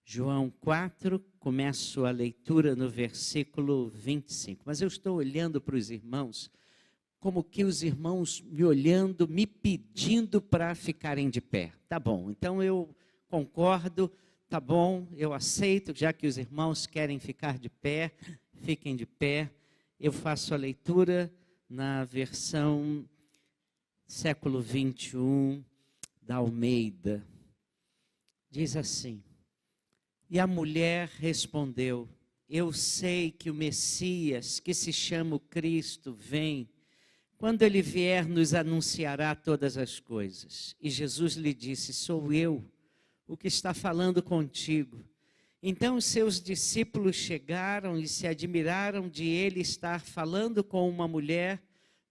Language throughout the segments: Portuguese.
João 4, começo a leitura no versículo 25. Mas eu estou olhando para os irmãos, como que os irmãos me olhando, me pedindo para ficarem de pé. Tá bom, então eu concordo, tá bom, eu aceito, já que os irmãos querem ficar de pé, fiquem de pé. Eu faço a leitura na versão século 21 da Almeida. Diz assim: e a mulher respondeu: eu sei que o Messias, que se chama o Cristo, vem. Quando ele vier, nos anunciará todas as coisas. E Jesus lhe disse: sou eu, o que está falando contigo. Então os seus discípulos chegaram e se admiraram de ele estar falando com uma mulher.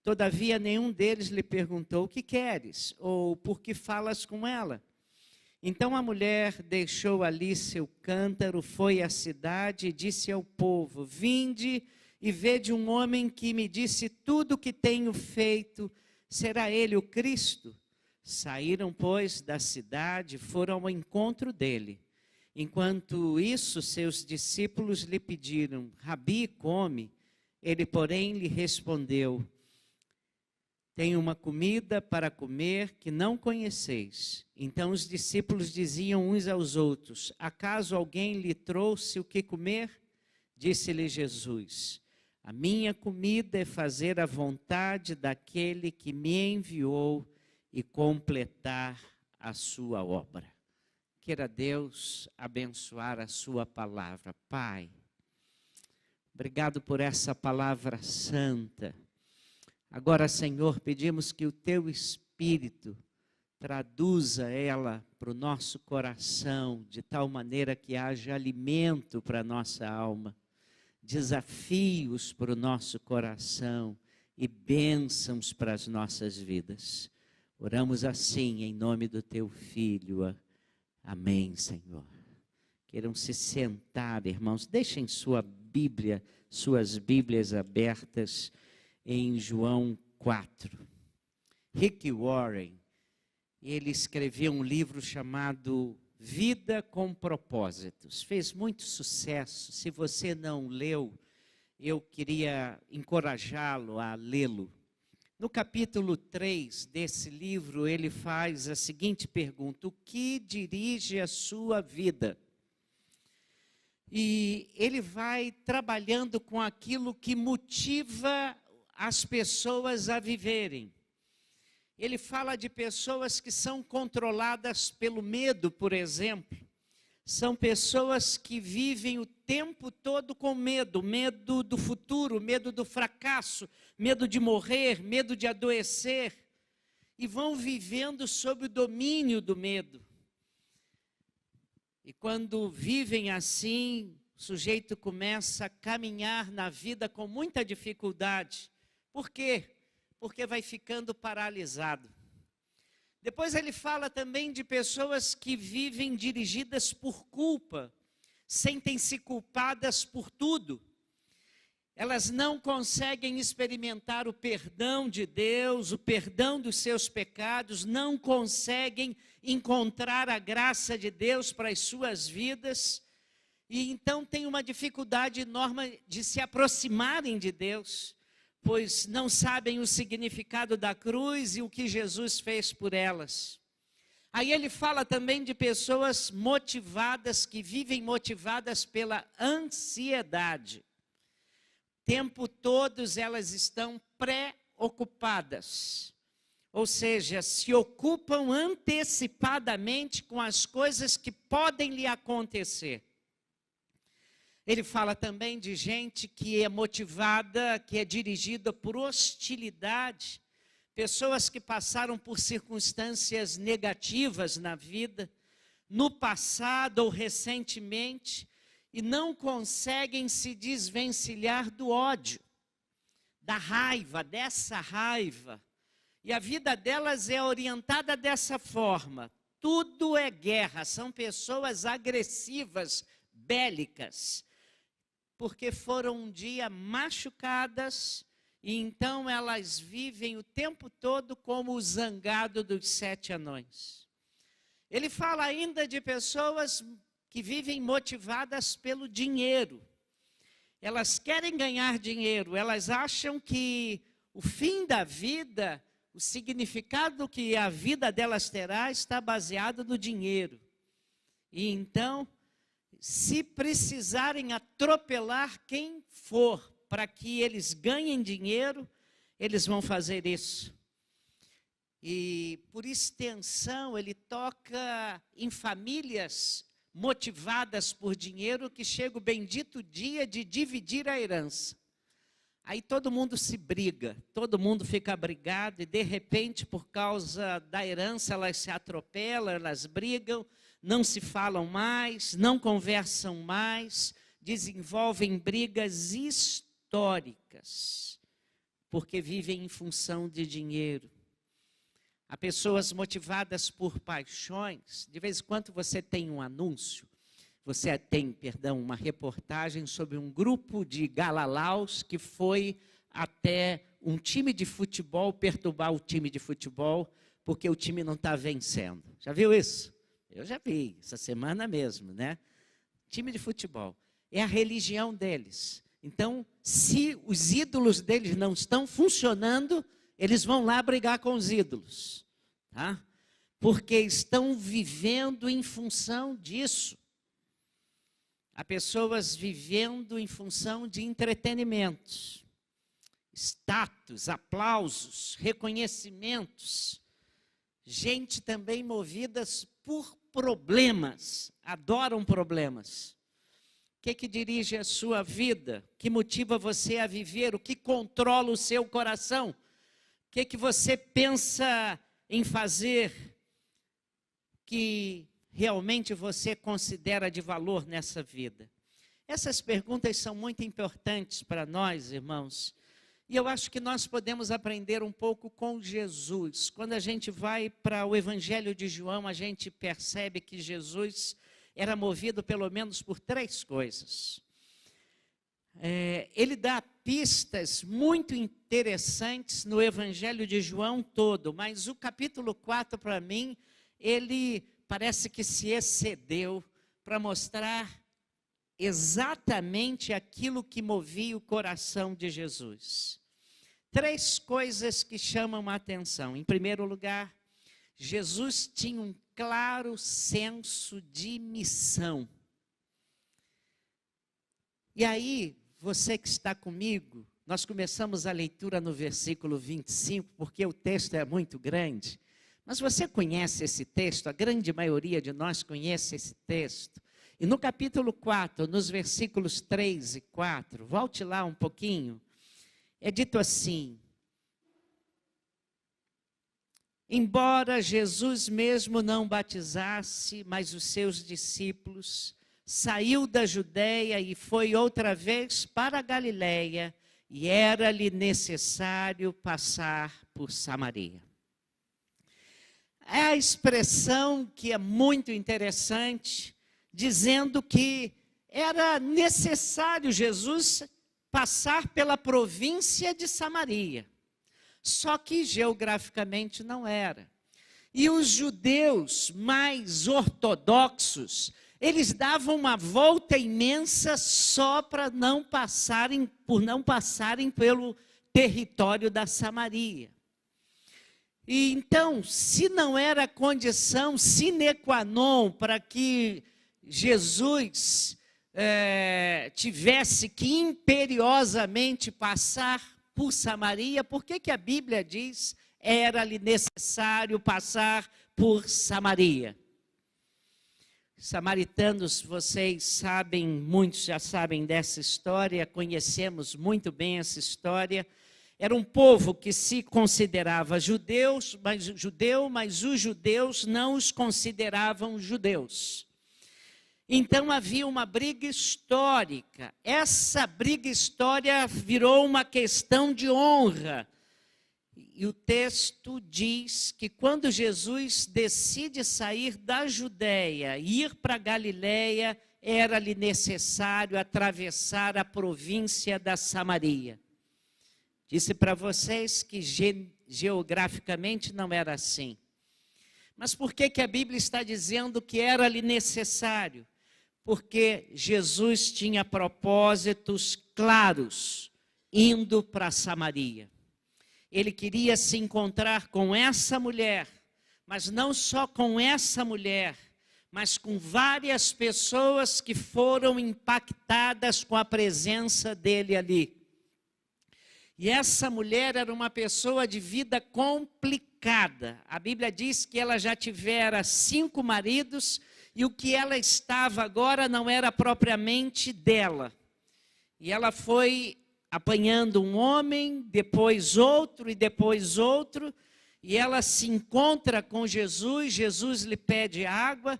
Todavia nenhum deles lhe perguntou: o que queres? Ou por que falas com ela? Então a mulher deixou ali seu cântaro, foi à cidade e disse ao povo: vinde e vede um homem que me disse tudo o que tenho feito. Será ele o Cristo? Saíram, pois, da cidade, foram ao encontro dele. Enquanto isso, seus discípulos lhe pediram: Rabi, come. Ele, porém, lhe respondeu: tenho uma comida para comer que não conheceis. Então os discípulos diziam uns aos outros: acaso alguém lhe trouxe o que comer? Disse-lhe Jesus: a minha comida é fazer a vontade daquele que me enviou e completar a sua obra. Queira Deus abençoar a sua palavra. Pai, obrigado por essa palavra santa. Agora, Senhor, pedimos que o Teu Espírito traduza ela para o nosso coração, de tal maneira que haja alimento para a nossa alma, desafios para o nosso coração e bênçãos para as nossas vidas. Oramos assim em nome do Teu Filho. Amém, Senhor. Queiram se sentar, irmãos. Deixem suas Bíblias abertas em João 4. Rick Warren, ele escreveu um livro chamado Vida com Propósitos. Fez muito sucesso. Se você não leu, eu queria encorajá-lo a lê-lo. No capítulo 3 desse livro, ele faz a seguinte pergunta: o que dirige a sua vida? E ele vai trabalhando com aquilo que motiva as pessoas a viverem. Ele fala de pessoas que são controladas pelo medo, por exemplo. São pessoas que vivem o tempo todo com medo, medo do futuro, medo do fracasso, medo de morrer, medo de adoecer, e vão vivendo sob o domínio do medo. E quando vivem assim, o sujeito começa a caminhar na vida com muita dificuldade. Por quê? Porque vai ficando paralisado. Depois ele fala também de pessoas que vivem dirigidas por culpa, sentem-se culpadas por tudo. Elas não conseguem experimentar o perdão de Deus, o perdão dos seus pecados, não conseguem encontrar a graça de Deus para as suas vidas, e então tem uma dificuldade enorme de se aproximarem de Deus, pois não sabem o significado da cruz e o que Jesus fez por elas. Aí ele fala também de pessoas motivadas, que vivem motivadas pela ansiedade. O tempo todo elas estão preocupadas, ou seja, se ocupam antecipadamente com as coisas que podem lhe acontecer. Ele fala também de gente que é motivada, que é dirigida por hostilidade, pessoas que passaram por circunstâncias negativas na vida, no passado ou recentemente, e não conseguem se desvencilhar do ódio, da raiva, dessa raiva. E a vida delas é orientada dessa forma: tudo é guerra, são pessoas agressivas, bélicas, porque foram um dia machucadas, e então elas vivem o tempo todo como o zangado dos 7 anões. Ele fala ainda de pessoas que vivem motivadas pelo dinheiro. Elas querem ganhar dinheiro, elas acham que o fim da vida, o significado que a vida delas terá está baseado no dinheiro. E então, se precisarem atropelar quem for para que eles ganhem dinheiro, eles vão fazer isso. E, por extensão, ele toca em famílias motivadas por dinheiro, que chega o bendito dia de dividir a herança. Aí todo mundo se briga, todo mundo fica brigado e, de repente, por causa da herança, elas se atropelam, elas brigam, não se falam mais, não conversam mais, desenvolvem brigas históricas, porque vivem em função de dinheiro. Há pessoas motivadas por paixões. De vez em quando você tem um anúncio, uma reportagem sobre um grupo de galalaus que foi até um time de futebol perturbar o time de futebol porque o time não está vencendo. Já viu isso? Eu já vi, essa semana mesmo, né? Time de futebol. É a religião deles. Então, se os ídolos deles não estão funcionando, eles vão lá brigar com os ídolos, tá? Porque estão vivendo em função disso. Há pessoas vivendo em função de entretenimentos, status, aplausos, reconhecimentos. Gente também movidas por problemas, adoram problemas. O que dirige a sua vida? O que motiva você a viver? O que controla o seu coração? O que você pensa em fazer que realmente você considera de valor nessa vida? Essas perguntas são muito importantes para nós, irmãos. E eu acho que nós podemos aprender um pouco com Jesus. Quando a gente vai para o Evangelho de João, a gente percebe que Jesus era movido pelo menos por 3 coisas. Ele dá pistas muito interessantes no Evangelho de João todo, mas o capítulo 4, para mim, ele parece que se excedeu para mostrar exatamente aquilo que movia o coração de Jesus. 3 coisas que chamam a atenção. Em primeiro lugar, Jesus tinha um claro senso de missão. E aí, você que está comigo, nós começamos a leitura no versículo 25, porque o texto é muito grande. Mas você conhece esse texto? A grande maioria de nós conhece esse texto. E no capítulo 4, nos versículos 3 e 4, volte lá um pouquinho, é dito assim: embora Jesus mesmo não batizasse, mas os seus discípulos, saiu da Judeia e foi outra vez para a Galileia, e era-lhe necessário passar por Samaria. É a expressão que é muito interessante, dizendo que era necessário Jesus passar pela província de Samaria. Só que geograficamente não era. E os judeus mais ortodoxos, eles davam uma volta imensa só para não passarem pelo território da Samaria. E então, se não era condição sine qua non para que Jesus tivesse que imperiosamente passar por Samaria, por que a Bíblia diz era-lhe necessário passar por Samaria? Samaritanos, vocês sabem, muitos já sabem dessa história, conhecemos muito bem essa história. Era um povo que se considerava judeu, mas os judeus não os consideravam judeus. Então havia uma briga histórica. Essa briga histórica virou uma questão de honra. E o texto diz que quando Jesus decide sair da Judeia e ir para a Galileia, era-lhe necessário atravessar a província da Samaria. Disse para vocês que geograficamente não era assim. Mas por que a Bíblia está dizendo que era-lhe necessário? porque Jesus tinha propósitos claros indo para Samaria. Ele queria se encontrar com essa mulher, mas não só com essa mulher, mas com várias pessoas que foram impactadas com a presença dele ali. E essa mulher era uma pessoa de vida complicada. A Bíblia diz que ela já tivera 5 maridos e o que ela estava agora não era propriamente dela. E ela foi apanhando um homem, depois outro e depois outro, e ela se encontra com Jesus, Jesus lhe pede água,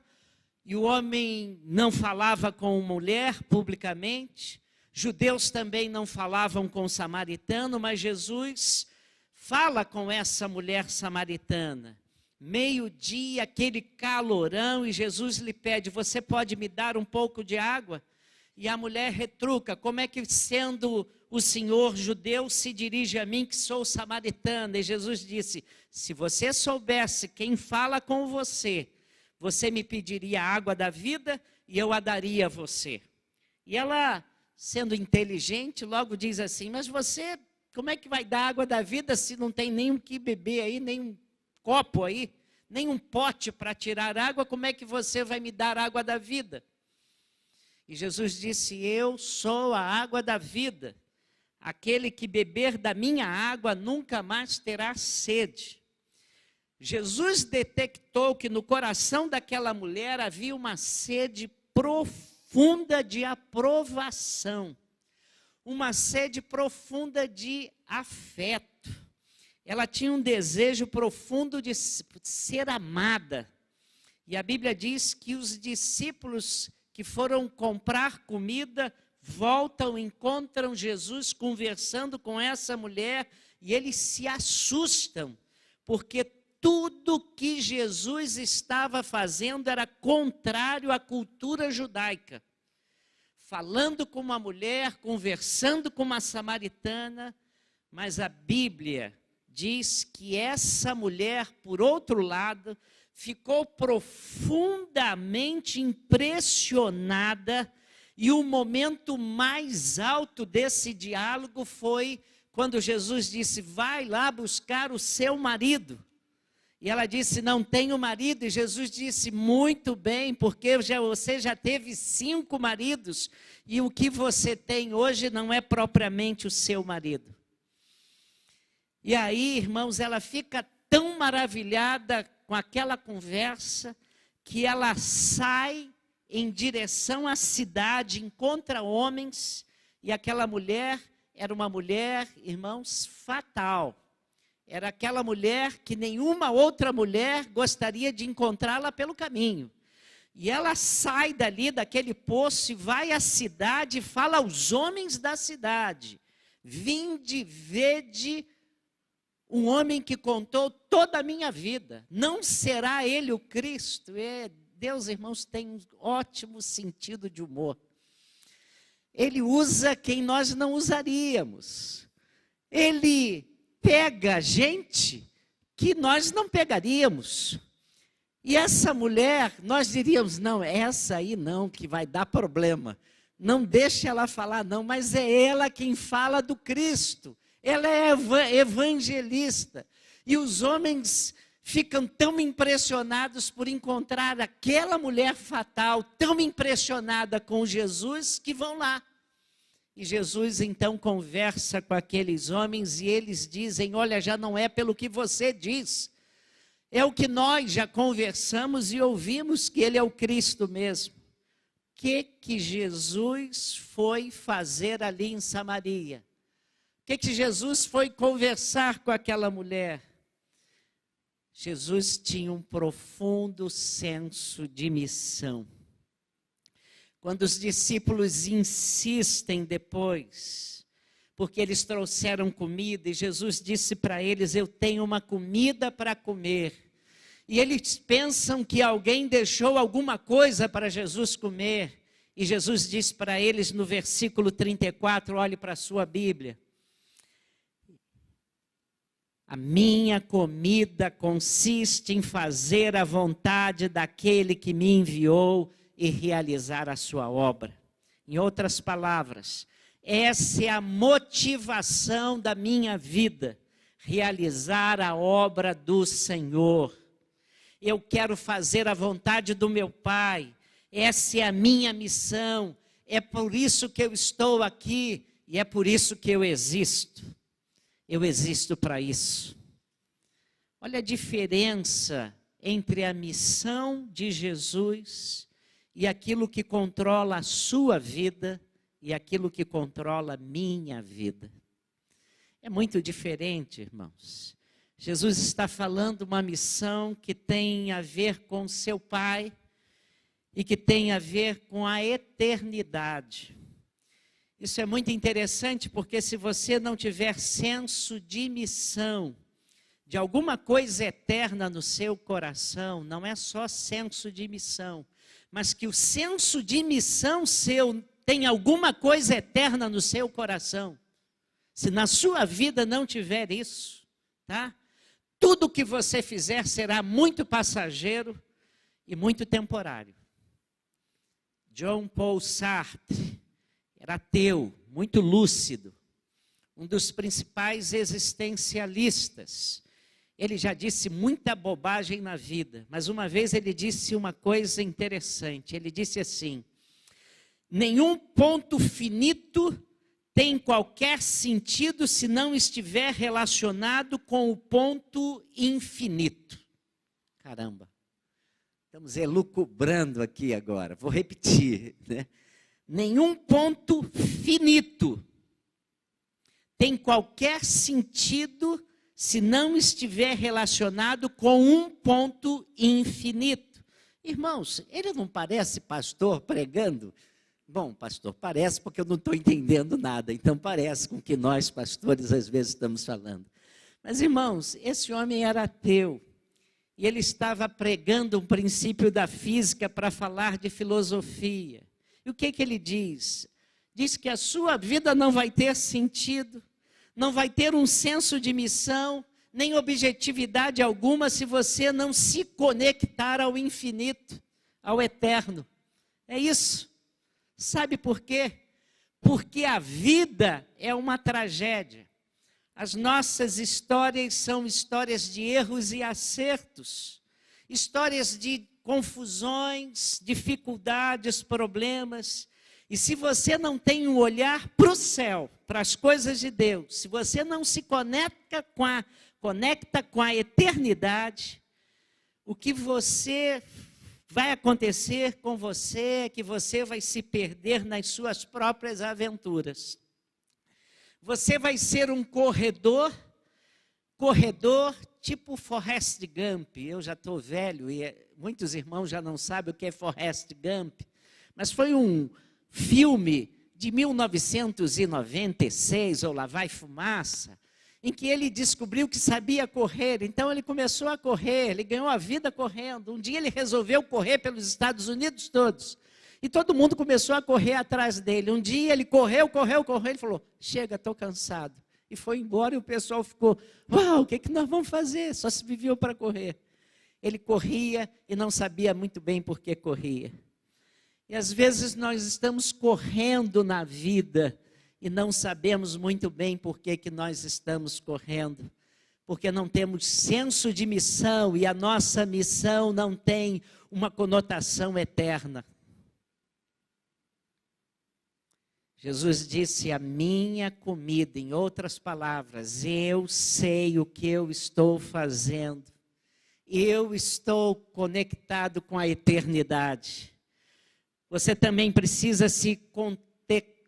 e o homem não falava com mulher publicamente, judeus também não falavam com o samaritano, mas Jesus fala com essa mulher samaritana. Meio-dia, aquele calorão, e Jesus lhe pede, você pode me dar um pouco de água? E a mulher retruca, como é que sendo o senhor judeu se dirige a mim que sou samaritana? E Jesus disse, se você soubesse quem fala com você, você me pediria a água da vida e eu a daria a você. E ela, sendo inteligente, logo diz assim, mas você, como é que vai dar água da vida se não tem nem o que beber aí, nem um copo aí, nem um pote para tirar água, como é que você vai me dar água da vida? E Jesus disse, eu sou a água da vida. Aquele que beber da minha água nunca mais terá sede. Jesus detectou que no coração daquela mulher havia uma sede profunda de aprovação. Uma sede profunda de afeto. Ela tinha um desejo profundo de ser amada. E a Bíblia diz que os discípulos que foram comprar comida, voltam, encontram Jesus conversando com essa mulher e eles se assustam, porque tudo que Jesus estava fazendo era contrário à cultura judaica. Falando com uma mulher, conversando com uma samaritana, mas a Bíblia diz que essa mulher, por outro lado, ficou profundamente impressionada e o momento mais alto desse diálogo foi quando Jesus disse, vai lá buscar o seu marido. E ela disse, não tenho marido. E Jesus disse, muito bem, porque você já teve 5 maridos e o que você tem hoje não é propriamente o seu marido. E aí, irmãos, ela fica tão maravilhada com aquela conversa, que ela sai em direção à cidade, encontra homens, e aquela mulher era uma mulher, irmãos, fatal. Era aquela mulher que nenhuma outra mulher gostaria de encontrá-la pelo caminho. E ela sai dali, daquele poço, e vai à cidade e fala aos homens da cidade, vinde, vede um homem que contou toda a minha vida. Não será ele o Cristo? Deus, irmãos, tem um ótimo sentido de humor. Ele usa quem nós não usaríamos. Ele pega gente que nós não pegaríamos. E essa mulher, nós diríamos, não, essa aí não, que vai dar problema. Não deixe ela falar não, mas é ela quem fala do Cristo. Ela é evangelista. E os homens ficam tão impressionados por encontrar aquela mulher fatal, tão impressionada com Jesus, que vão lá. E Jesus então conversa com aqueles homens e eles dizem, olha, já não é pelo que você diz. É o que nós já conversamos e ouvimos que ele é o Cristo mesmo. O que Jesus foi fazer ali em Samaria? O que Jesus foi conversar com aquela mulher? Jesus tinha um profundo senso de missão. Quando os discípulos insistem depois, porque eles trouxeram comida e Jesus disse para eles, eu tenho uma comida para comer. E eles pensam que alguém deixou alguma coisa para Jesus comer. E Jesus disse para eles no versículo 34, olhe para a sua Bíblia. A minha comida consiste em fazer a vontade daquele que me enviou e realizar a sua obra. Em outras palavras, essa é a motivação da minha vida, realizar a obra do Senhor. Eu quero fazer a vontade do meu Pai, essa é a minha missão, é por isso que eu estou aqui e é por isso que eu existo. Eu existo para isso. Olha a diferença entre a missão de Jesus e aquilo que controla a sua vida e aquilo que controla a minha vida. É muito diferente, irmãos. Jesus está falando uma missão que tem a ver com seu Pai e que tem a ver com a eternidade. Isso é muito interessante porque se você não tiver senso de missão, de alguma coisa eterna no seu coração, não é só senso de missão, mas que o senso de missão seu tem alguma coisa eterna no seu coração. Se na sua vida não tiver isso, tá? Tudo que você fizer será muito passageiro e muito temporário. John Paul Sartre era ateu, muito lúcido, um dos principais existencialistas. Ele já disse muita bobagem na vida, mas uma vez ele disse uma coisa interessante. Ele disse assim: nenhum ponto finito tem qualquer sentido se não estiver relacionado com o ponto infinito. Caramba, estamos elucubrando aqui agora, vou repetir, né? Nenhum ponto finito tem qualquer sentido se não estiver relacionado com um ponto infinito. Irmãos, ele não parece pastor pregando? Bom, pastor, parece porque eu não estou entendendo nada, então parece com o que nós, pastores, às vezes estamos falando. Mas, irmãos, esse homem era ateu, e ele estava pregando um princípio da física para falar de filosofia. E o que ele diz? Diz que a sua vida não vai ter sentido, não vai ter um senso de missão, nem objetividade alguma se você não se conectar ao infinito, ao eterno. É isso. Sabe por quê? Porque a vida é uma tragédia. As nossas histórias são histórias de erros e acertos, histórias de confusões, dificuldades, problemas. E se você não tem um olhar para o céu, para as coisas de Deus, se você não se conecta com a eternidade, o que vai acontecer com você é que você vai se perder nas suas próprias aventuras. Você vai ser um corredor tipo Forrest Gump. Eu já estou velho e muitos irmãos já não sabem o que é Forrest Gump, mas foi um filme de 1996, ou Lá Vai Fumaça, em que ele descobriu que sabia correr, então ele começou a correr, ele ganhou a vida correndo. Um dia ele resolveu correr pelos Estados Unidos todos, e todo mundo começou a correr atrás dele. Um dia ele correu, ele falou: chega, estou cansado, e foi embora, e o pessoal ficou: uau, o que nós vamos fazer? Só se viveu para correr. Ele corria e não sabia muito bem por que corria. E às vezes nós estamos correndo na vida e não sabemos muito bem por que nós estamos correndo. Porque não temos senso de missão e a nossa missão não tem uma conotação eterna. Jesus disse: a minha comida, em outras palavras, eu sei o que eu estou fazendo. Eu estou conectado com a eternidade. Você também precisa se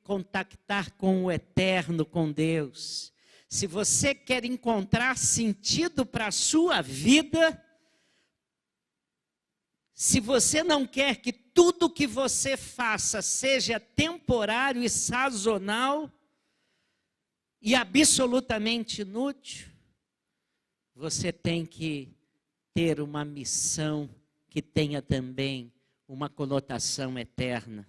contactar com o eterno, com Deus. Se você quer encontrar sentido para a sua vida, se você não quer que tudo que você faça seja temporário e sazonal e absolutamente inútil, você tem que ter uma missão que tenha também uma conotação eterna.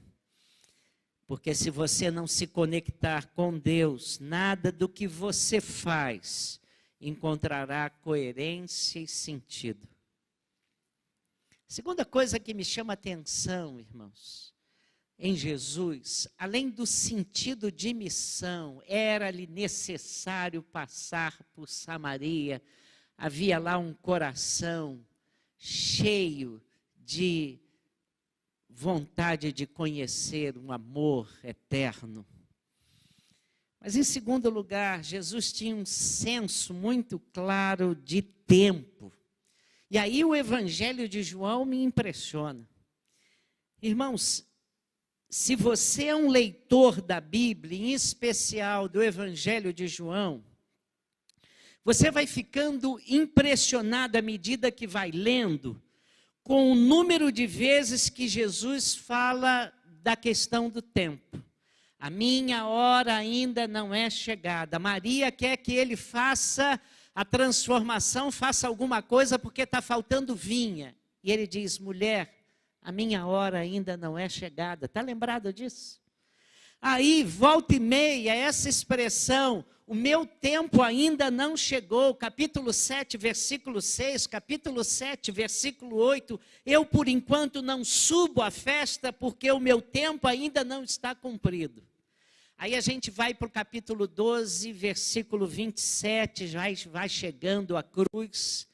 Porque se você não se conectar com Deus, nada do que você faz encontrará coerência e sentido. Segunda coisa que me chama a atenção, irmãos, em Jesus, além do sentido de missão, era-lhe necessário passar por Samaria. Havia lá um coração cheio de vontade de conhecer um amor eterno. Mas, em segundo lugar, Jesus tinha um senso muito claro de tempo. E aí o Evangelho de João me impressiona. Irmãos, se você é um leitor da Bíblia, em especial do Evangelho de João, você vai ficando impressionado à medida que vai lendo com o número de vezes que Jesus fala da questão do tempo. A minha hora ainda não é chegada. Maria quer que ele faça a transformação, faça alguma coisa porque está faltando vinha. E ele diz, mulher, a minha hora ainda não é chegada. Está lembrado disso? Aí, volta e meia, essa expressão, o meu tempo ainda não chegou, capítulo 7, versículo 6, capítulo 7, versículo 8, eu por enquanto não subo à festa porque o meu tempo ainda não está cumprido. Aí a gente vai para o capítulo 12, versículo 27, já vai chegando à cruz.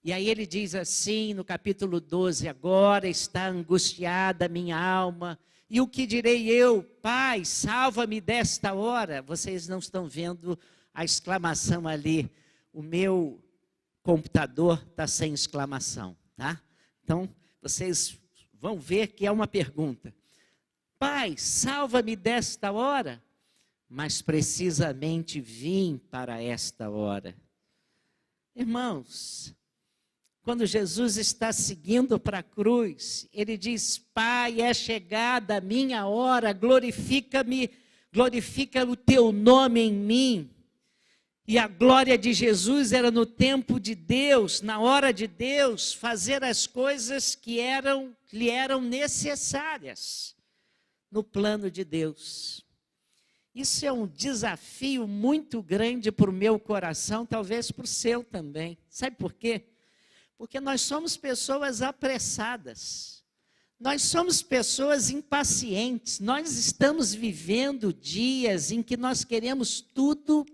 E aí ele diz assim, no capítulo 12, agora está angustiada a minha alma. E o que direi eu? Pai, salva-me desta hora. Vocês não estão vendo a exclamação ali. O meu computador está sem exclamação, tá? Então, vocês vão ver que é uma pergunta. Pai, salva-me desta hora, mas precisamente vim para esta hora. Irmãos, quando Jesus está seguindo para a cruz, ele diz, Pai, é chegada a minha hora, glorifica-me, glorifica o teu nome em mim. E a glória de Jesus era no tempo de Deus, na hora de Deus, fazer as coisas que lhe eram necessárias no plano de Deus. Isso é um desafio muito grande para o meu coração, talvez para o seu também. Sabe por quê? Porque nós somos pessoas apressadas. Nós somos pessoas impacientes. Nós estamos vivendo dias em que nós queremos tudo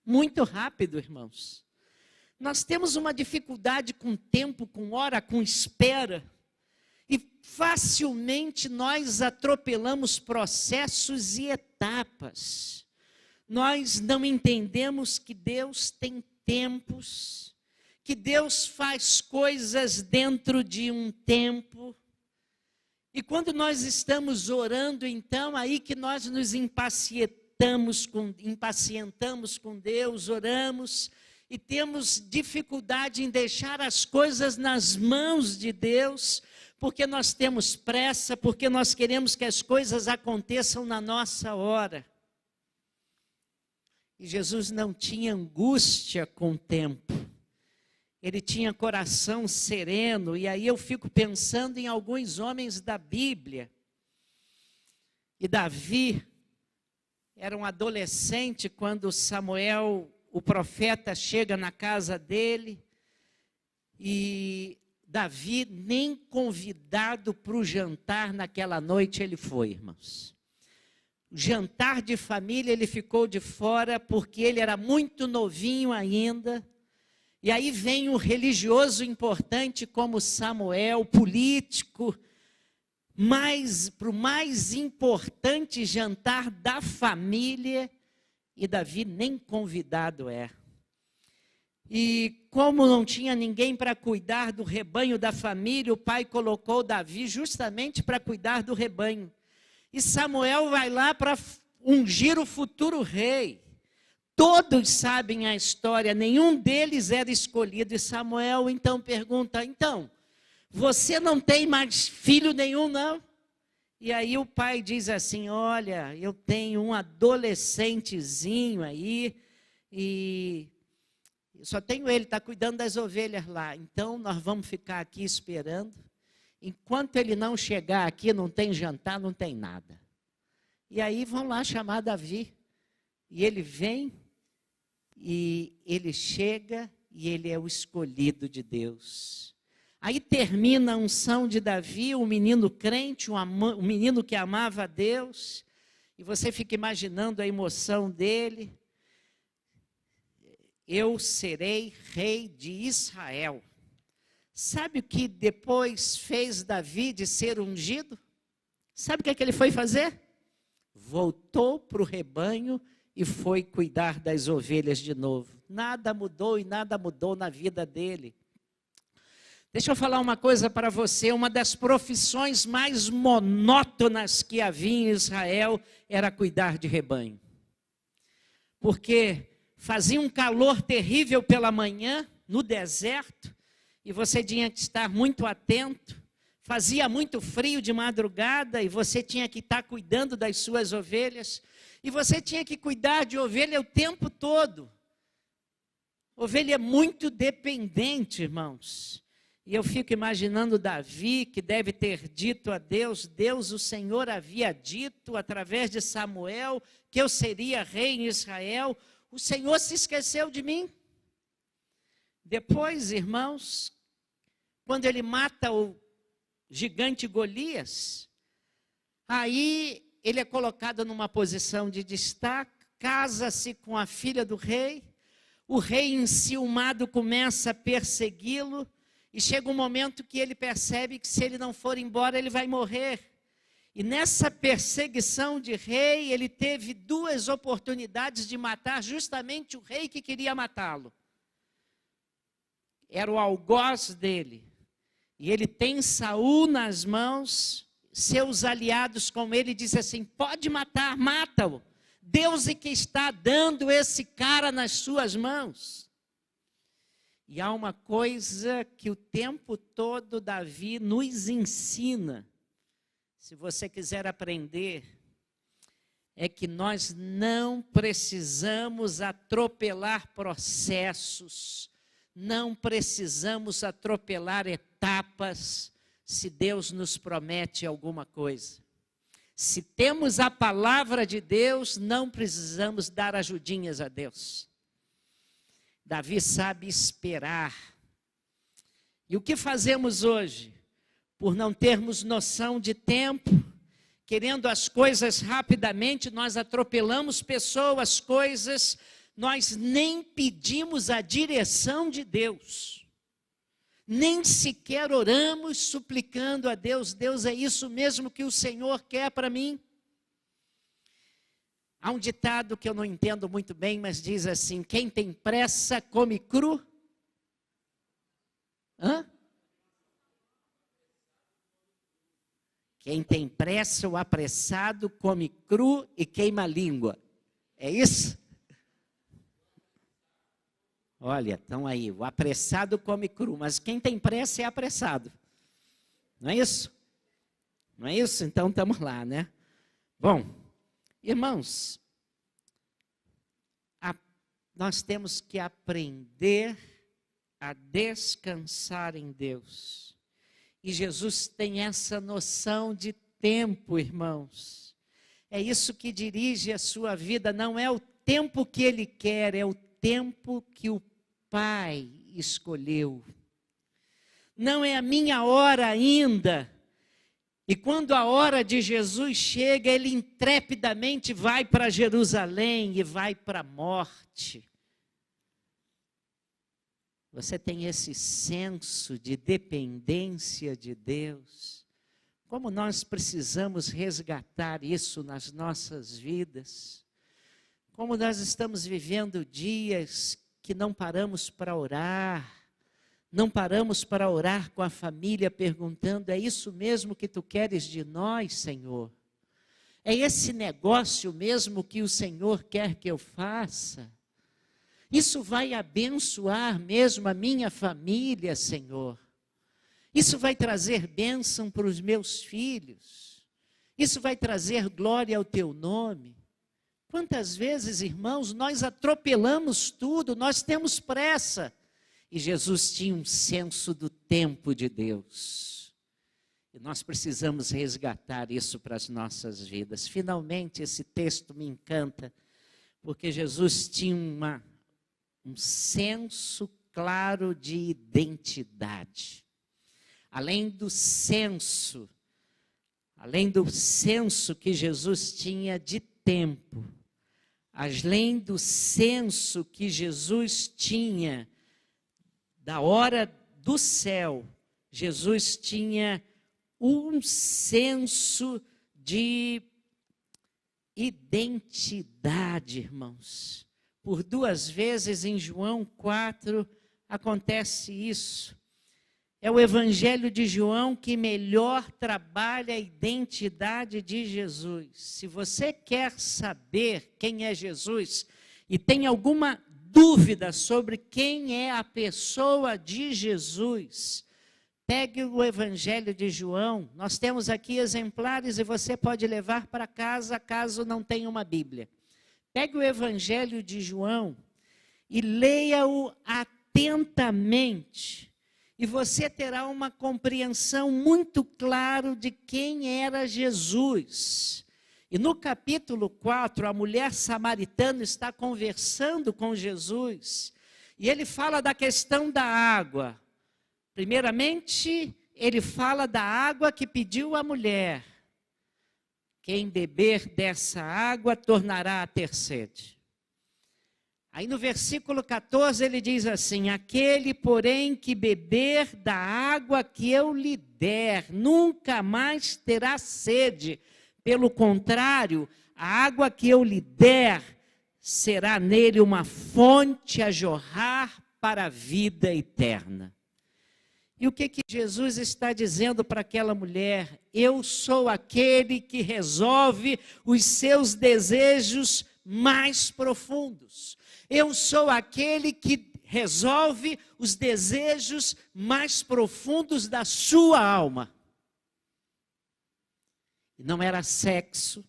muito rápido, irmãos. Nós temos uma dificuldade com tempo, com hora, com espera. E facilmente nós atropelamos processos e etapas. Nós não entendemos que Deus tem tempos, que Deus faz coisas dentro de um tempo. E quando nós estamos orando, então, aí que nós nos impacientamos com Deus, oramos e temos dificuldade em deixar as coisas nas mãos de Deus, porque nós temos pressa, porque nós queremos que as coisas aconteçam na nossa hora. E Jesus não tinha angústia com o tempo. Ele tinha coração sereno. E aí eu fico pensando em alguns homens da Bíblia. E Davi era um adolescente quando Samuel, o profeta, chega na casa dele. E Davi nem convidado para o jantar naquela noite ele foi, irmãos. O jantar de família ele ficou de fora porque ele era muito novinho ainda. E aí vem um religioso importante como Samuel, político, mas para o mais importante jantar da família, e Davi nem convidado é. E como não tinha ninguém para cuidar do rebanho da família, o pai colocou Davi justamente para cuidar do rebanho. E Samuel vai lá para ungir o futuro rei. Todos sabem a história, nenhum deles era escolhido. E Samuel então pergunta, então, você não tem mais filho nenhum, não? E aí o pai diz assim, olha, eu tenho um adolescentezinho aí, e só tenho ele, está cuidando das ovelhas lá. Então nós vamos ficar aqui esperando. Enquanto ele não chegar aqui, não tem jantar, não tem nada. E aí vão lá chamar Davi. E ele vem, e ele chega, e ele é o escolhido de Deus. Aí termina a unção de Davi, um menino crente, um menino que amava a Deus, e você fica imaginando a emoção dele. Eu serei rei de Israel. Sabe o que depois fez Davi de ser ungido? Sabe o que é que ele foi fazer? Voltou para o rebanho e foi cuidar das ovelhas de novo. Nada mudou e nada mudou na vida dele. Deixa eu falar uma coisa para você, uma das profissões mais monótonas que havia em Israel era cuidar de rebanho. Porque fazia um calor terrível pela manhã, no deserto, e você tinha que estar muito atento. Fazia muito frio de madrugada e você tinha que estar cuidando das suas ovelhas. E você tinha que cuidar de ovelha o tempo todo. Ovelha é muito dependente, irmãos. E eu fico imaginando Davi, que deve ter dito a Deus, Deus, o Senhor havia dito através de Samuel que eu seria rei em Israel. O Senhor se esqueceu de mim. Depois, irmãos, quando ele mata o gigante Golias, aí ele é colocado numa posição de destaque, casa-se com a filha do rei, o rei enciumado começa a persegui-lo, e chega um momento que ele percebe que se ele não for embora, ele vai morrer. E nessa perseguição de rei, ele teve 2 oportunidades de matar justamente o rei que queria matá-lo. Era o algoz dele. E ele tem Saul nas mãos, seus aliados com ele dizem assim, pode matar, mata-o. Deus é que está dando esse cara nas suas mãos. E há uma coisa que o tempo todo Davi nos ensina, se você quiser aprender, é que nós não precisamos atropelar processos, não precisamos atropelar etapas, se Deus nos promete alguma coisa. Se temos a palavra de Deus, não precisamos dar ajudinhas a Deus. Davi sabe esperar. E o que fazemos hoje? Por não termos noção de tempo, querendo as coisas rapidamente, nós atropelamos pessoas, coisas, nós nem pedimos a direção de Deus. Nem sequer oramos suplicando a Deus, Deus, é isso mesmo que o Senhor quer para mim? Há um ditado que eu não entendo muito bem, mas diz assim, quem tem pressa come cru. Hã? Quem tem pressa ou apressado come cru e queima a língua. É isso? Olha, estão aí, o apressado come cru, mas quem tem pressa é apressado. Não é isso? Não é isso? Então estamos lá, né? Bom, irmãos, nós temos que aprender a descansar em Deus. E Jesus tem essa noção de tempo, irmãos. É isso que dirige a sua vida, não é o tempo que Ele quer, é o tempo que o Pai escolheu. Não é a minha hora ainda. E quando a hora de Jesus chega, Ele intrepidamente vai para Jerusalém e vai para a morte. Você tem esse senso de dependência de Deus. Como nós precisamos resgatar isso nas nossas vidas. Como nós estamos vivendo dias que não paramos para orar. Não paramos para orar com a família perguntando, é isso mesmo que tu queres de nós, Senhor? É esse negócio mesmo que o Senhor quer que eu faça? Isso vai abençoar mesmo a minha família, Senhor? Isso vai trazer bênção para os meus filhos? Isso vai trazer glória ao teu nome? Quantas vezes, irmãos, nós atropelamos tudo, nós temos pressa. E Jesus tinha um senso do tempo de Deus. E nós precisamos resgatar isso para as nossas vidas. Finalmente, esse texto me encanta, porque Jesus tinha um senso claro de identidade. além do senso que Jesus tinha de tempo, além do senso que Jesus tinha da hora do céu, Jesus tinha um senso de identidade, irmãos. Por 2 vezes em João 4 acontece isso. É o Evangelho de João que melhor trabalha a identidade de Jesus. Se você quer saber quem é Jesus e tem alguma dúvida sobre quem é a pessoa de Jesus, pegue o Evangelho de João. Nós temos aqui exemplares e você pode levar para casa caso não tenha uma Bíblia. Pegue o Evangelho de João e leia-o atentamente. E você terá uma compreensão muito clara de quem era Jesus. E no capítulo 4, a mulher samaritana está conversando com Jesus. E ele fala da questão da água. Primeiramente, ele fala da água que pediu a mulher. Quem beber dessa água tornará a ter sede. Aí no versículo 14 ele diz assim: aquele, porém, que beber da água que eu lhe der, nunca mais terá sede. Pelo contrário, a água que eu lhe der será nele uma fonte a jorrar para a vida eterna. E o que Jesus está dizendo para aquela mulher? Eu sou aquele que resolve os seus desejos mais profundos. Eu sou aquele que resolve os desejos mais profundos da sua alma. E não era sexo,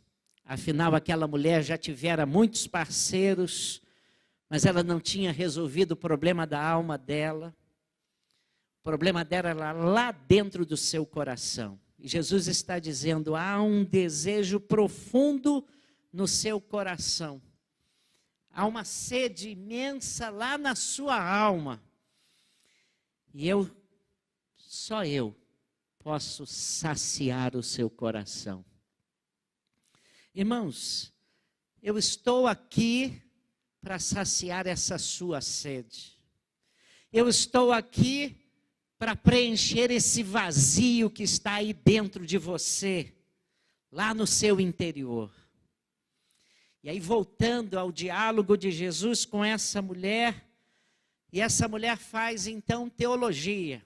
afinal aquela mulher já tivera muitos parceiros, mas ela não tinha resolvido o problema da alma dela. O problema dela era lá dentro do seu coração. E Jesus está dizendo, há um desejo profundo no seu coração. Há uma sede imensa lá na sua alma. E só eu, posso saciar o seu coração. Irmãos, eu estou aqui para saciar essa sua sede. Eu estou aqui para preencher esse vazio que está aí dentro de você, lá no seu interior. E aí, voltando ao diálogo de Jesus com essa mulher, e essa mulher faz então teologia,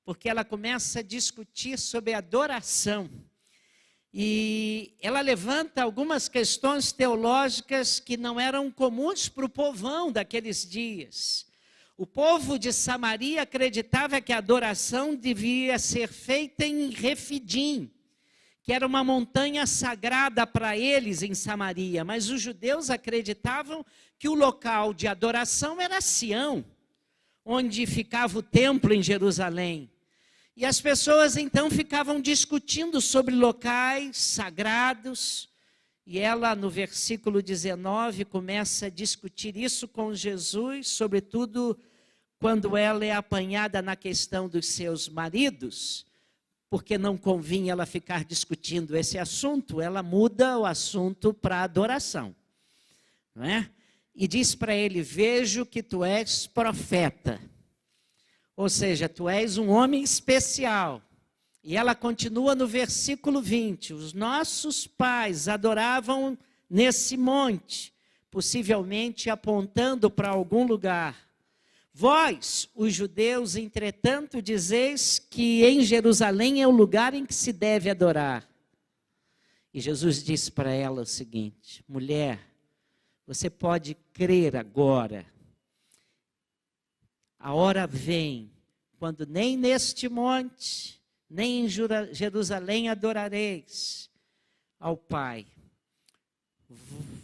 porque ela começa a discutir sobre adoração. E ela levanta algumas questões teológicas que não eram comuns para o povão daqueles dias. O povo de Samaria acreditava que a adoração devia ser feita em Refidim, que era uma montanha sagrada para eles em Samaria, mas os judeus acreditavam que o local de adoração era Sião, onde ficava o templo em Jerusalém. E as pessoas então ficavam discutindo sobre locais sagrados, e ela no versículo 19 começa a discutir isso com Jesus, sobretudo quando ela é apanhada na questão dos seus maridos, porque não convinha ela ficar discutindo esse assunto, ela muda o assunto para adoração, não é? E diz para ele, vejo que tu és profeta, ou seja, tu és um homem especial. E ela continua no versículo 20, os nossos pais adoravam nesse monte, possivelmente apontando para algum lugar. Vós, os judeus, entretanto, dizeis que em Jerusalém é o lugar em que se deve adorar. E Jesus disse para ela o seguinte, mulher, você pode crer agora. A hora vem, quando nem neste monte, nem em Jerusalém adorareis ao Pai.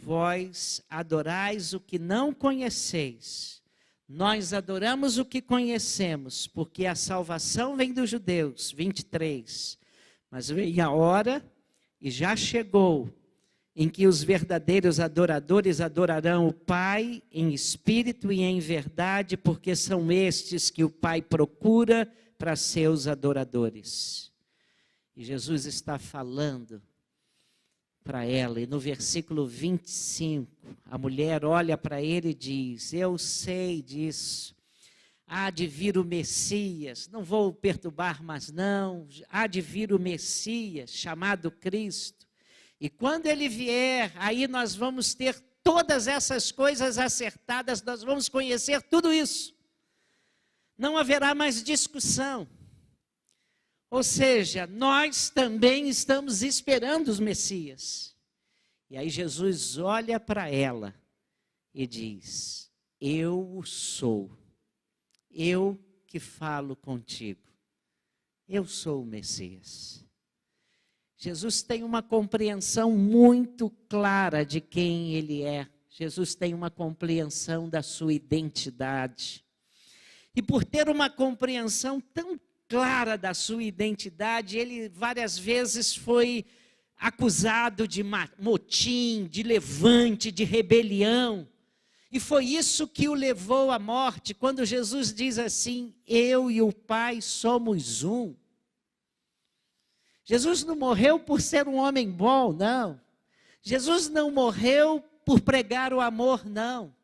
Vós adorais o que não conheceis. Nós adoramos o que conhecemos, porque a salvação vem dos judeus, 23. Mas vem a hora, e já chegou, em que os verdadeiros adoradores adorarão o Pai em espírito e em verdade, porque são estes que o Pai procura para seus adoradores. E Jesus está falando para ela, e no versículo 25, a mulher olha para ele e diz: eu sei disso, há de vir o Messias, não vou perturbar mais não, há de vir o Messias, chamado Cristo, e quando ele vier, aí nós vamos ter todas essas coisas acertadas, nós vamos conhecer tudo isso, não haverá mais discussão. Ou seja, nós também estamos esperando os Messias. E aí Jesus olha para ela e diz: eu sou, eu que falo contigo, eu sou o Messias. Jesus tem uma compreensão muito clara de quem ele é. Jesus tem uma compreensão da sua identidade. E por ter uma compreensão tão clara da sua identidade, ele várias vezes foi acusado de motim, de levante, de rebelião. E foi isso que o levou à morte, quando Jesus diz assim: eu e o Pai somos um. Jesus não morreu por ser um homem bom, não. Jesus não morreu por pregar o amor, não.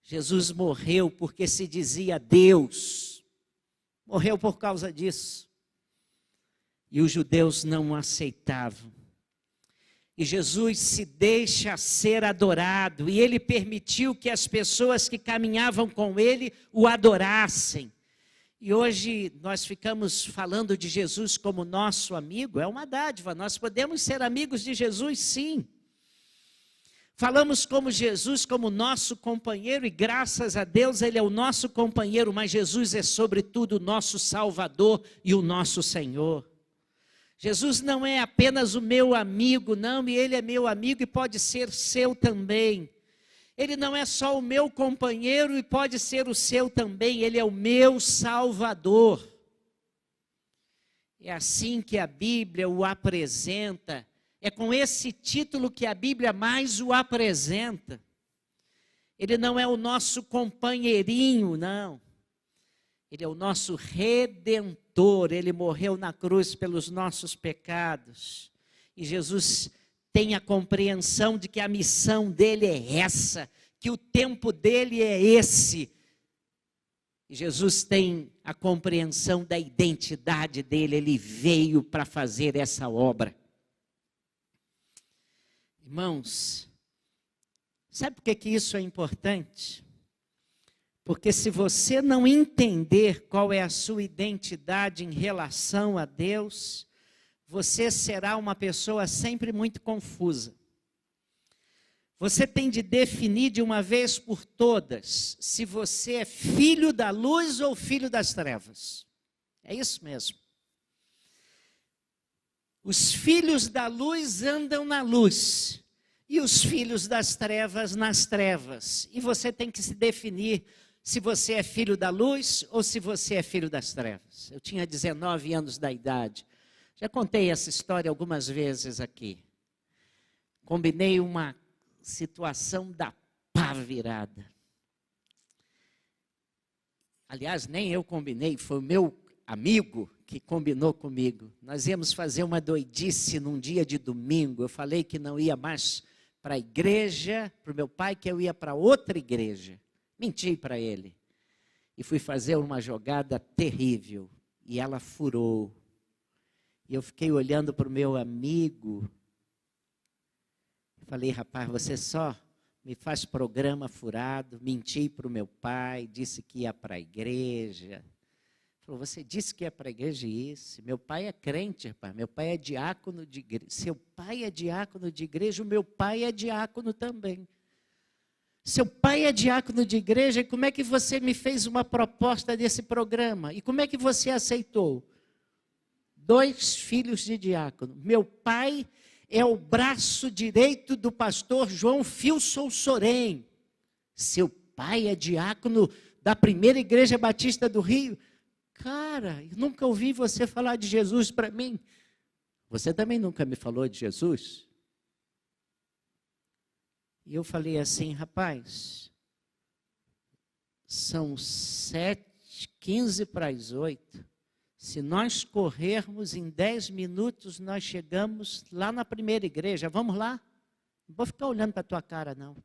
Jesus morreu porque se dizia Deus. Morreu por causa disso. E os judeus não o aceitavam. E Jesus se deixa ser adorado. E ele permitiu que as pessoas que caminhavam com ele o adorassem. E hoje nós ficamos falando de Jesus como nosso amigo. É uma dádiva. Nós podemos ser amigos de Jesus, sim. Falamos como Jesus, como nosso companheiro, e graças a Deus ele é o nosso companheiro, mas Jesus é sobretudo o nosso Salvador e o nosso Senhor. Jesus não é apenas o meu amigo, não, e ele é meu amigo e pode ser seu também. Ele não é só o meu companheiro e pode ser o seu também, ele é o meu Salvador. É assim que a Bíblia o apresenta. É com esse título que a Bíblia mais o apresenta. Ele não é o nosso companheirinho, não. Ele é o nosso Redentor. Ele morreu na cruz pelos nossos pecados. E Jesus tem a compreensão de que a missão dele é essa, que o tempo dele é esse. E Jesus tem a compreensão da identidade dele. Ele veio para fazer essa obra. Irmãos, sabe por que isso é importante? Porque se você não entender qual é a sua identidade em relação a Deus, você será uma pessoa sempre muito confusa. Você tem de definir de uma vez por todas se você é filho da luz ou filho das trevas. É isso mesmo. Os filhos da luz andam na luz e os filhos das trevas nas trevas. E você tem que se definir se você é filho da luz ou se você é filho das trevas. Eu tinha 19 anos da idade. Já contei essa história algumas vezes aqui. Combinei uma situação da pá virada. Aliás, nem eu combinei, foi o meu amigo que combinou comigo. Nós íamos fazer uma doidice num dia de domingo. Eu falei que não ia mais para a igreja, para o meu pai, que eu ia para outra igreja. Menti para ele. E fui fazer uma jogada terrível. E ela furou. E eu fiquei olhando para o meu amigo. Falei: rapaz, você só me faz programa furado. Menti para o meu pai, disse que ia para a igreja. Falou: você disse que ia para a igreja? Isso. Meu pai é crente, rapaz. Meu pai é diácono de igreja. Seu pai é diácono de igreja, o meu pai é diácono também. Seu pai é diácono de igreja, e como é que você me fez uma proposta desse programa? E como é que você aceitou? 2 filhos de diácono. Meu pai é o braço direito do pastor João Filson Sorém. Seu pai é diácono da primeira igreja batista do Rio. Cara, eu nunca ouvi você falar de Jesus para mim. Você também nunca me falou de Jesus? E eu falei assim: rapaz, são 7:15 para as 8. Se nós corrermos em 10 minutos, nós chegamos lá na primeira igreja. Vamos lá? Não vou ficar olhando para a tua cara, não.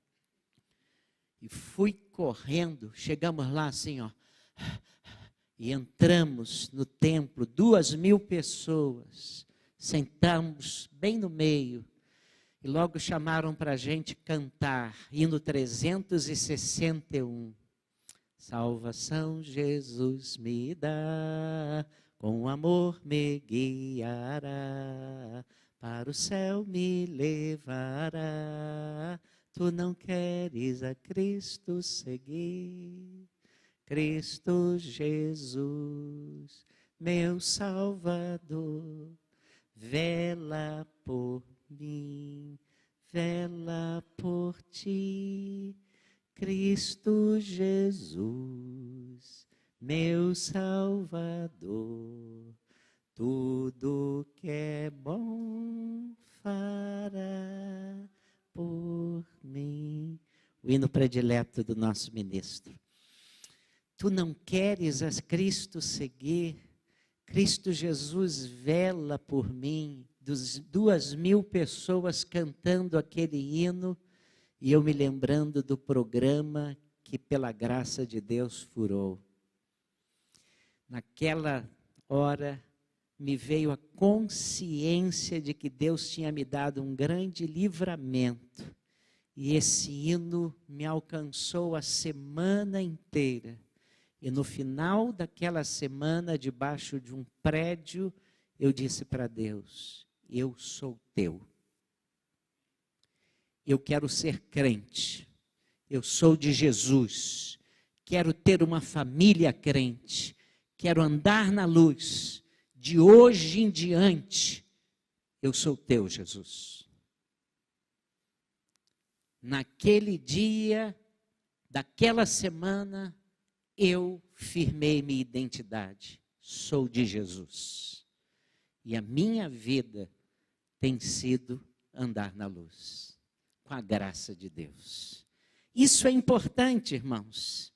E fui correndo, chegamos lá assim, ó. E entramos no templo, 2.000 pessoas. Sentamos bem no meio. E logo chamaram para a gente cantar, hino 361. Salvação Jesus me dá, com amor me guiará, para o céu me levará. Tu não queres a Cristo seguir, Cristo Jesus, meu Salvador, vela por mim, vela por ti, Cristo Jesus, meu Salvador, tudo que é bom fará por mim. O hino predileto do nosso ministro. Tu não queres a Cristo seguir, Cristo Jesus vela por mim. 2.000 pessoas cantando aquele hino e eu me lembrando do programa que pela graça de Deus furou. Naquela hora me veio a consciência de que Deus tinha me dado um grande livramento e esse hino me alcançou a semana inteira. E no final daquela semana, debaixo de um prédio, eu disse para Deus: eu sou teu. Eu quero ser crente. Eu sou de Jesus. Quero ter uma família crente. Quero andar na luz. De hoje em diante, eu sou teu, Jesus. Naquele dia, daquela semana, eu firmei minha identidade. Sou de Jesus. E a minha vida tem sido andar na luz, com a graça de Deus. Isso é importante, irmãos,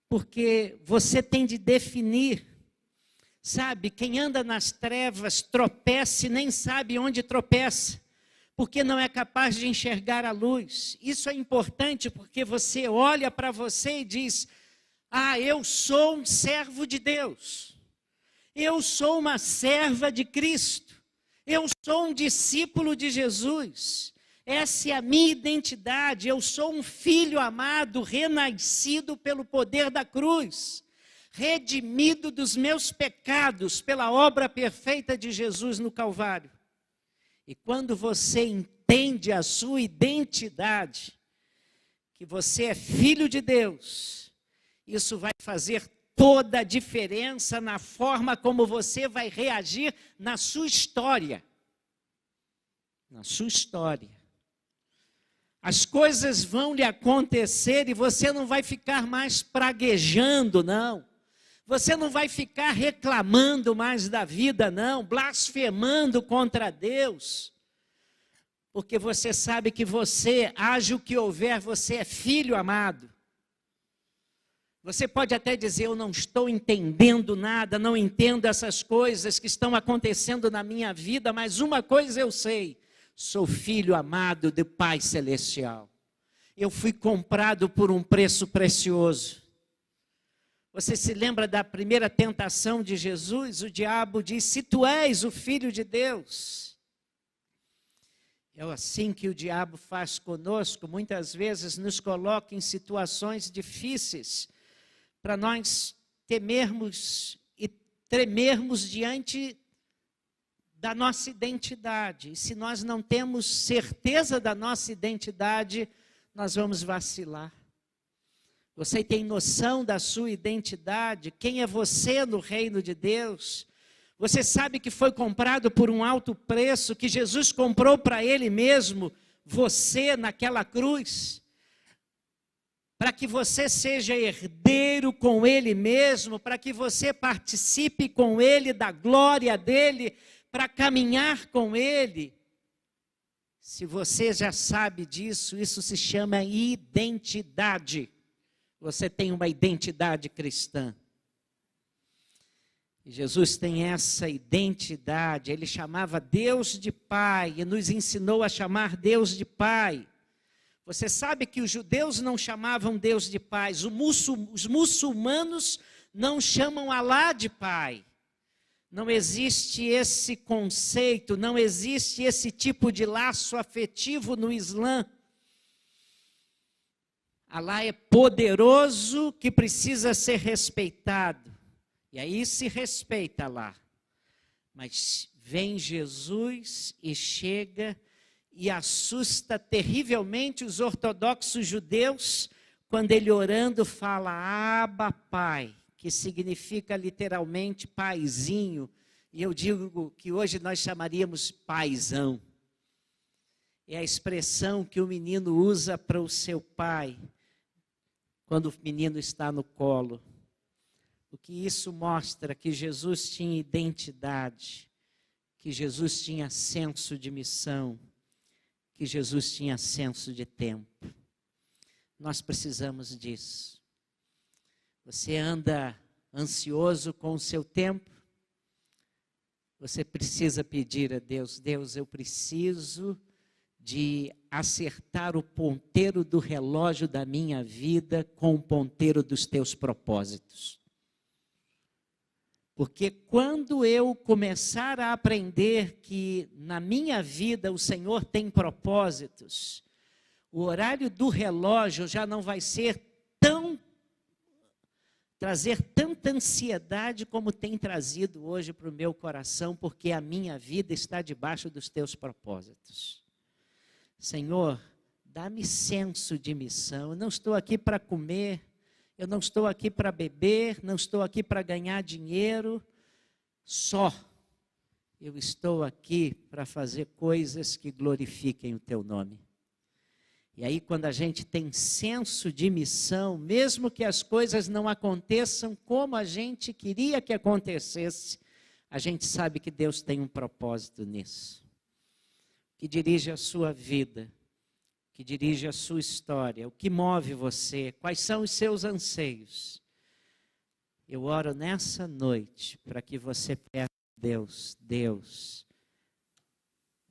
porque você tem de definir. Sabe, quem anda nas trevas tropeça e nem sabe onde tropeça, porque não é capaz de enxergar a luz. Isso é importante porque você olha para você e diz: ah, eu sou um servo de Deus. Eu sou uma serva de Cristo. Eu sou um discípulo de Jesus. Essa é a minha identidade. Eu sou um filho amado, renascido pelo poder da cruz. Redimido dos meus pecados pela obra perfeita de Jesus no Calvário. E quando você entende a sua identidade, que você é filho de Deus, isso vai fazer toda a diferença na forma como você vai reagir na sua história. Na sua história. As coisas vão lhe acontecer e você não vai ficar mais praguejando, não. Você não vai ficar reclamando mais da vida, não, blasfemando contra Deus. Porque você sabe que você, haja o que houver, você é filho amado. Você pode até dizer: eu não estou entendendo nada, não entendo essas coisas que estão acontecendo na minha vida, mas uma coisa eu sei: sou filho amado do Pai Celestial. Eu fui comprado por um preço precioso. Você se lembra da primeira tentação de Jesus? O diabo diz: se tu és o Filho de Deus. É assim que o diabo faz conosco, muitas vezes nos coloca em situações difíceis, para nós temermos e tremermos diante da nossa identidade. E se nós não temos certeza da nossa identidade, nós vamos vacilar. Você tem noção da sua identidade? Quem é você no reino de Deus? Você sabe que foi comprado por um alto preço, que Jesus comprou para Ele mesmo, você naquela cruz, para que você seja herdeiro com Ele mesmo, para que você participe com Ele da glória dEle, para caminhar com Ele. Se você já sabe disso, isso se chama identidade. Você tem uma identidade cristã. E Jesus tem essa identidade, ele chamava Deus de Pai e nos ensinou a chamar Deus de Pai. Você sabe que os judeus não chamavam Deus de Pai, os muçulmanos não chamam Alá de Pai. Não existe esse conceito, não existe esse tipo de laço afetivo no Islã. Alá é poderoso que precisa ser respeitado. E aí se respeita Alá. Mas vem Jesus e chega e assusta terrivelmente os ortodoxos judeus quando ele orando fala Abba Pai, que significa literalmente paizinho, e eu digo que hoje nós chamaríamos paizão. É a expressão que o menino usa para o seu pai, quando o menino está no colo. O que isso mostra? Que Jesus tinha identidade, que Jesus tinha senso de missão, que Jesus tinha senso de tempo. Nós precisamos disso. Você anda ansioso com o seu tempo? Você precisa pedir a Deus, Deus, eu preciso de acertar o ponteiro do relógio da minha vida com o ponteiro dos teus propósitos. Porque quando eu começar a aprender que na minha vida o Senhor tem propósitos, o horário do relógio já não vai ser trazer tanta ansiedade como tem trazido hoje para o meu coração, porque a minha vida está debaixo dos teus propósitos. Senhor, dá-me senso de missão. Eu não estou aqui para comer, eu não estou aqui para beber, não estou aqui para ganhar dinheiro, só. Eu estou aqui para fazer coisas que glorifiquem o teu nome. E aí, quando a gente tem senso de missão, mesmo que as coisas não aconteçam como a gente queria que acontecesse, a gente sabe que Deus tem um propósito nisso. Que dirige a sua vida, que dirige a sua história, o que move você, quais são os seus anseios. Eu oro nessa noite para que você peça a Deus, Deus,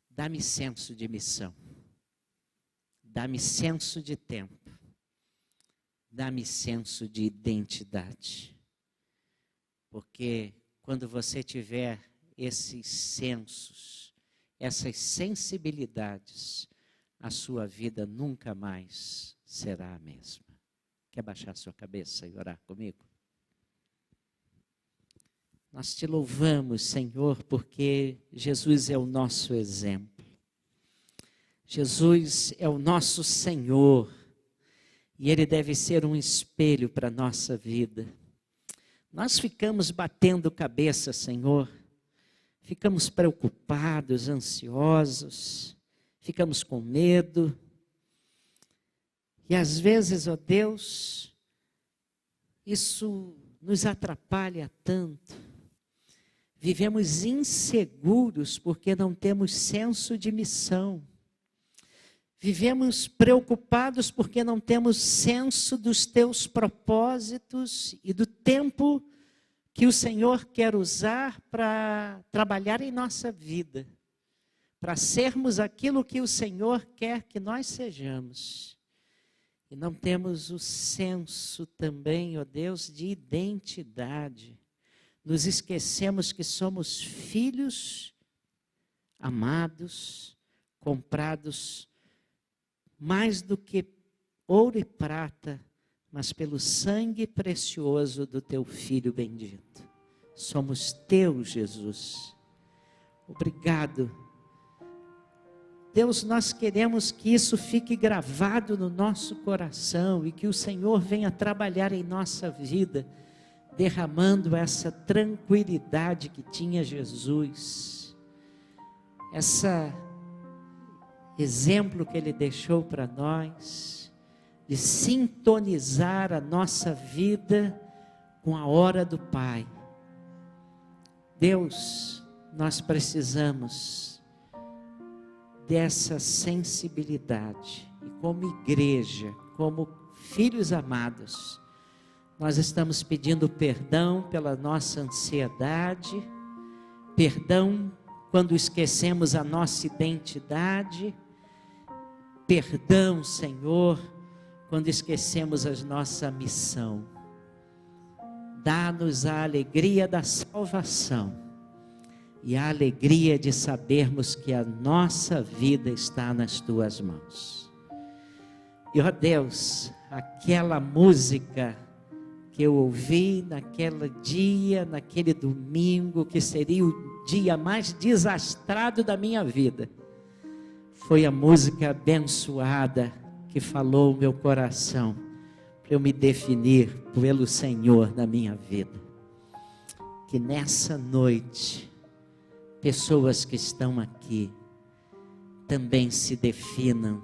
dá-me senso de missão. Dá-me senso de tempo, dá-me senso de identidade. Porque quando você tiver esses sensos, essas sensibilidades, a sua vida nunca mais será a mesma. Quer baixar sua cabeça e orar comigo? Nós te louvamos, Senhor, porque Jesus é o nosso exemplo. Jesus é o nosso Senhor e Ele deve ser um espelho para a nossa vida. Nós ficamos batendo cabeça, Senhor, ficamos preocupados, ansiosos, ficamos com medo. E às vezes, ó Deus, isso nos atrapalha tanto. Vivemos inseguros porque não temos senso de missão. Vivemos preocupados porque não temos senso dos teus propósitos e do tempo que o Senhor quer usar para trabalhar em nossa vida, para sermos aquilo que o Senhor quer que nós sejamos. E não temos o senso também, ó Deus, de identidade. Nos esquecemos que somos filhos amados, comprados mais do que ouro e prata, mas pelo sangue precioso do teu Filho bendito. Somos teus, Jesus. Obrigado. Deus, nós queremos que isso fique gravado no nosso coração e que o Senhor venha trabalhar em nossa vida, derramando essa tranquilidade que tinha Jesus, essa exemplo que Ele deixou para nós, de sintonizar a nossa vida com a hora do Pai. Deus, nós precisamos dessa sensibilidade, e como igreja, como filhos amados, Nós estamos pedindo perdão pela nossa ansiedade, perdão quando esquecemos a nossa identidade, perdão, Senhor, quando esquecemos a nossa missão. Dá-nos a alegria da salvação e a alegria de sabermos que a nossa vida está nas Tuas mãos. E, ó Deus, aquela música que eu ouvi naquele dia, naquele domingo, que seria o dia mais desastrado da minha vida, foi a música abençoada que falou o meu coração, para eu me definir pelo Senhor na minha vida. Que nessa noite, pessoas que estão aqui, também se definam,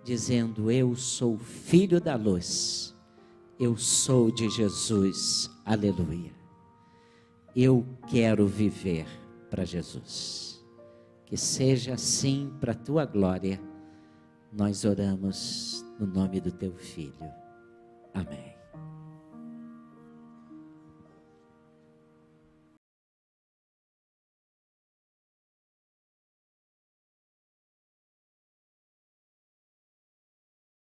dizendo: eu sou filho da luz, eu sou de Jesus, aleluia. Eu quero viver para Jesus. Que seja assim para a Tua glória. Nós oramos no nome do Teu Filho. Amém.